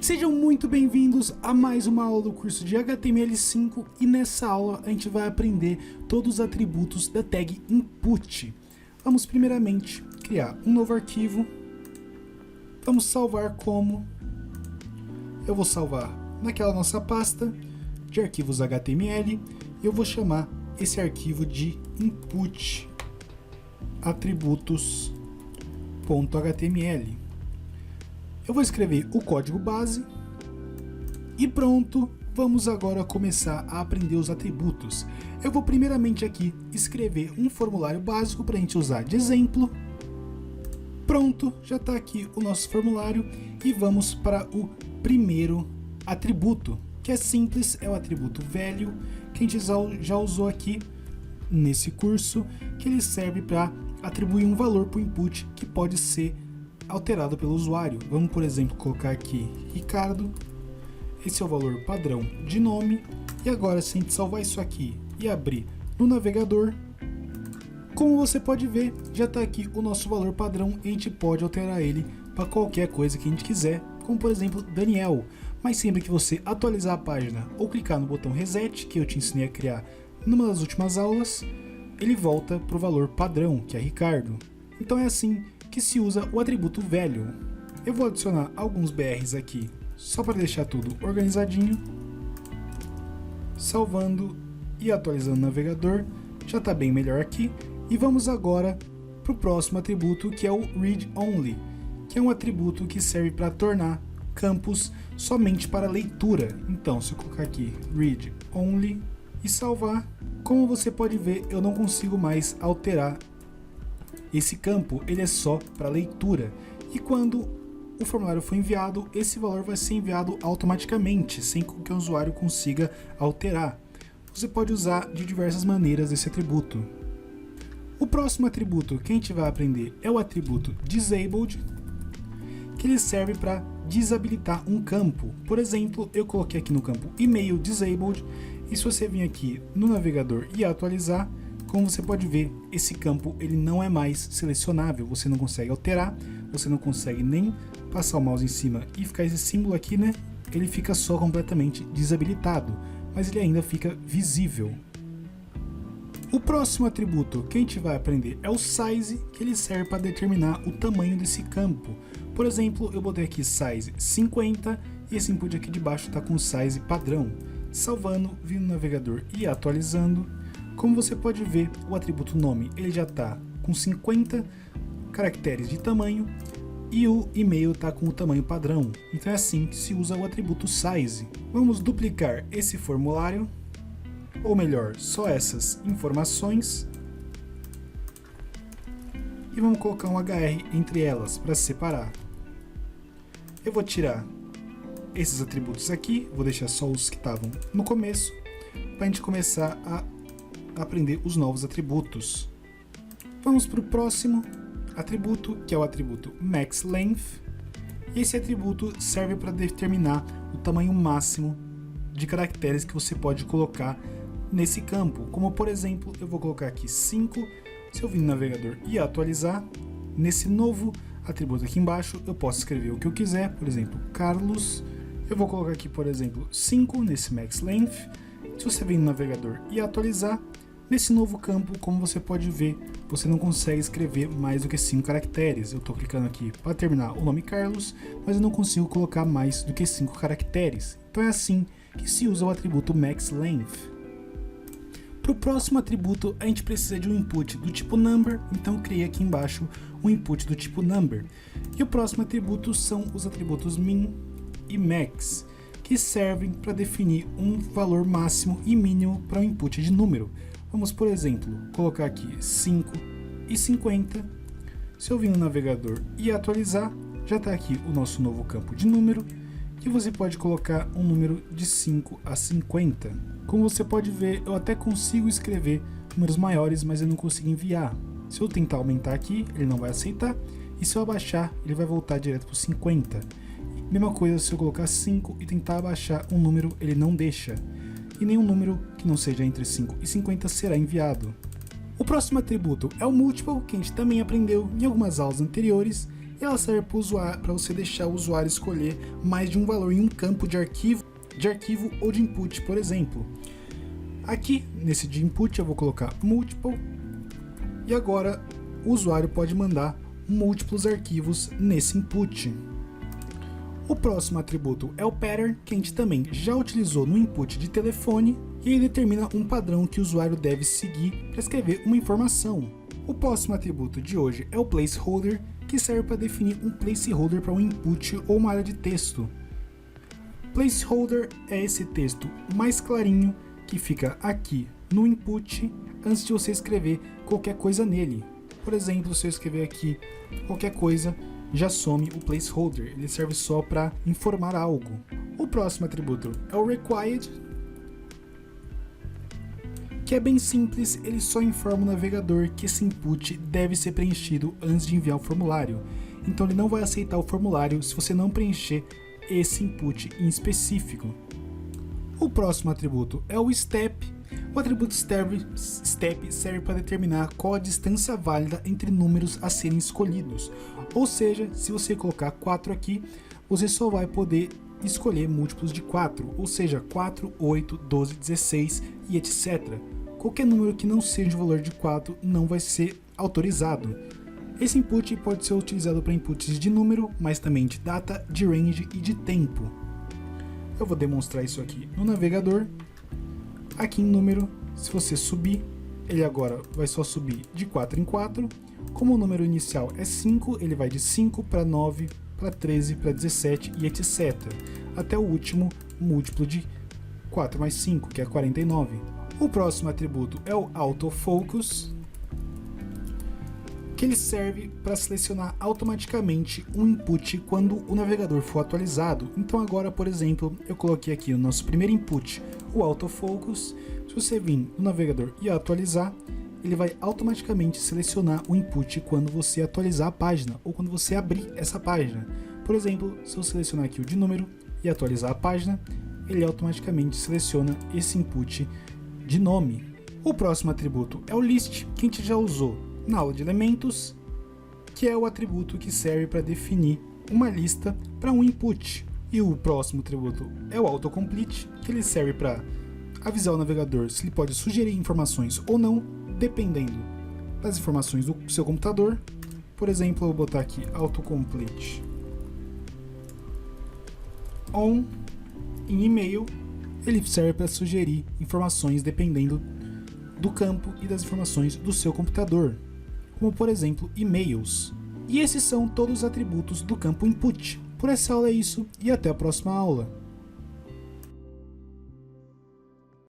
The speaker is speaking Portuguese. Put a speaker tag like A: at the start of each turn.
A: Sejam muito bem-vindos a mais uma aula do curso de HTML5 e nessa aula a gente vai aprender todos os atributos da tag input. Vamos primeiramente criar um novo arquivo, vamos salvar como, eu vou salvar naquela nossa pasta de arquivos HTML e eu vou chamar esse arquivo de input atributos.html. Eu vou escrever o código base e pronto, vamos agora começar a aprender os atributos. Eu vou primeiramente aqui escrever um formulário básico para a gente usar de exemplo. Pronto, já está aqui o nosso formulário e vamos para o primeiro atributo, que é simples, é o atributo value, que a gente já usou aqui nesse curso, que ele serve para atribuir um valor para o input que pode ser alterado pelo usuário. Vamos, por exemplo, colocar aqui Ricardo, esse é o valor padrão de nome, e agora se a gente salvar isso aqui e abrir no navegador, como você pode ver, já está aqui o nosso valor padrão e a gente pode alterar ele para qualquer coisa que a gente quiser, como por exemplo Daniel, mas sempre que você atualizar a página ou clicar no botão reset, que eu te ensinei a criar numa das últimas aulas, ele volta para o valor padrão, que é Ricardo. Então é assim que se usa o atributo value. Eu vou adicionar alguns BRs aqui, só para deixar tudo organizadinho. Salvando e atualizando o navegador, já está bem melhor aqui. E vamos agora para o próximo atributo, que é o read only, que é um atributo que serve para tornar campos somente para leitura. Então, se eu colocar aqui read only e salvar, como você pode ver, eu não consigo mais alterar esse campo, ele é só para leitura. E quando o formulário for enviado, esse valor vai ser enviado automaticamente, sem que o usuário consiga alterar. Você pode usar de diversas maneiras esse atributo. O próximo atributo que a gente vai aprender é o atributo disabled, que ele serve para desabilitar um campo. Por exemplo, eu coloquei aqui no campo e-mail disabled, e se você vir aqui no navegador e atualizar, como você pode ver, esse campo ele não é mais selecionável, você não consegue alterar, você não consegue nem passar o mouse em cima e ficar esse símbolo aqui, né? Ele fica só completamente desabilitado, mas ele ainda fica visível. O próximo atributo que a gente vai aprender é o size, que ele serve para determinar o tamanho desse campo. Por exemplo, eu botei aqui size 50 e esse input aqui de baixo está com size padrão. Salvando, vindo no navegador e atualizando, como você pode ver, o atributo nome ele já está com 50 caracteres de tamanho e o e-mail está com o tamanho padrão. Então é assim que se usa o atributo size. Vamos duplicar esse formulário, ou melhor, só essas informações, e vamos colocar um HR entre elas para separar. Eu vou tirar esses atributos aqui, vou deixar só os que estavam no começo, para a gente começar a aprender os novos atributos. Vamos para o próximo atributo, que é o atributo maxLength. Esse atributo serve para determinar o tamanho máximo de caracteres que você pode colocar nesse campo. Como por exemplo, eu vou colocar aqui 5. Se eu vir no navegador e atualizar, nesse novo atributo aqui embaixo, eu posso escrever o que eu quiser, por exemplo, Carlos. Eu vou colocar aqui, por exemplo, 5 nesse maxLength. Se você vir no navegador e atualizar, nesse novo campo, como você pode ver, você não consegue escrever mais do que 5 caracteres. Eu estou clicando aqui para terminar o nome Carlos, mas eu não consigo colocar mais do que 5 caracteres. Então é assim que se usa o atributo maxLength. Para o próximo atributo, a gente precisa de um input do tipo number, então eu criei aqui embaixo um input do tipo number. E o próximo atributo são os atributos min e max, que servem para definir um valor máximo e mínimo para um input de número. Vamos, por exemplo, colocar aqui 5 e 50. Se eu vir no navegador e atualizar, já está aqui o nosso novo campo de número, que você pode colocar um número de 5 a 50. Como você pode ver, eu até consigo escrever números maiores, mas eu não consigo enviar. Se eu tentar aumentar aqui, ele não vai aceitar, e se eu abaixar, ele vai voltar direto para os 50. Mesma coisa se eu colocar 5 e tentar abaixar um número, ele não deixa. E nenhum número que não seja entre 5 e 50 será enviado. O próximo atributo é o multiple, que a gente também aprendeu em algumas aulas anteriores, e ela serve para você deixar o usuário escolher mais de um valor em um campo de arquivo ou de input, por exemplo. Aqui, nesse de input, eu vou colocar multiple, e agora o usuário pode mandar múltiplos arquivos nesse input. O próximo atributo é o pattern, que a gente também já utilizou no input de telefone, e ele determina um padrão que o usuário deve seguir para escrever uma informação. O próximo atributo de hoje é o placeholder, que serve para definir um placeholder para um input ou uma área de texto. Placeholder é esse texto mais clarinho que fica aqui no input antes de você escrever qualquer coisa nele. Por exemplo, se eu escrever aqui qualquer coisa, já some o placeholder, ele serve só para informar algo. O próximo atributo é o required, que é bem simples, ele só informa o navegador que esse input deve ser preenchido antes de enviar o formulário. Então ele não vai aceitar o formulário se você não preencher esse input em específico. O próximo atributo é o step. O atributo step serve para determinar qual a distância válida entre números a serem escolhidos. Ou seja, se você colocar 4 aqui, você só vai poder escolher múltiplos de 4, ou seja, 4, 8, 12, 16 e etc. Qualquer número que não seja o valor de 4 não vai ser autorizado. Esse input pode ser utilizado para inputs de número, mas também de data, de range e de tempo. Eu vou demonstrar isso aqui no navegador. Aqui em número, se você subir, ele agora vai só subir de 4 em 4. Como o número inicial é 5, ele vai de 5 para 9, para 13, para 17 e etc. Até o último múltiplo de 4 mais 5, que é 49. O próximo atributo é o autofocus, que ele serve para selecionar automaticamente um input quando o navegador for atualizado. Então agora, por exemplo, eu coloquei aqui o nosso primeiro input, o autofocus. Se você vir no navegador e atualizar, ele vai automaticamente selecionar o input quando você atualizar a página ou quando você abrir essa página. Por exemplo, se eu selecionar aqui o de número e atualizar a página, ele automaticamente seleciona esse input de nome. O próximo atributo é o list, que a gente já usou na aula de elementos, que é o atributo que serve para definir uma lista para um input. E o próximo atributo é o autocomplete, que ele serve para avisar o navegador se ele pode sugerir informações ou não, dependendo das informações do seu computador. Por exemplo, eu vou botar aqui autocomplete on em e-mail. Ele serve para sugerir informações dependendo do campo e das informações do seu computador, como por exemplo e-mails. E esses são todos os atributos do campo input. Por essa aula é isso e até a próxima aula.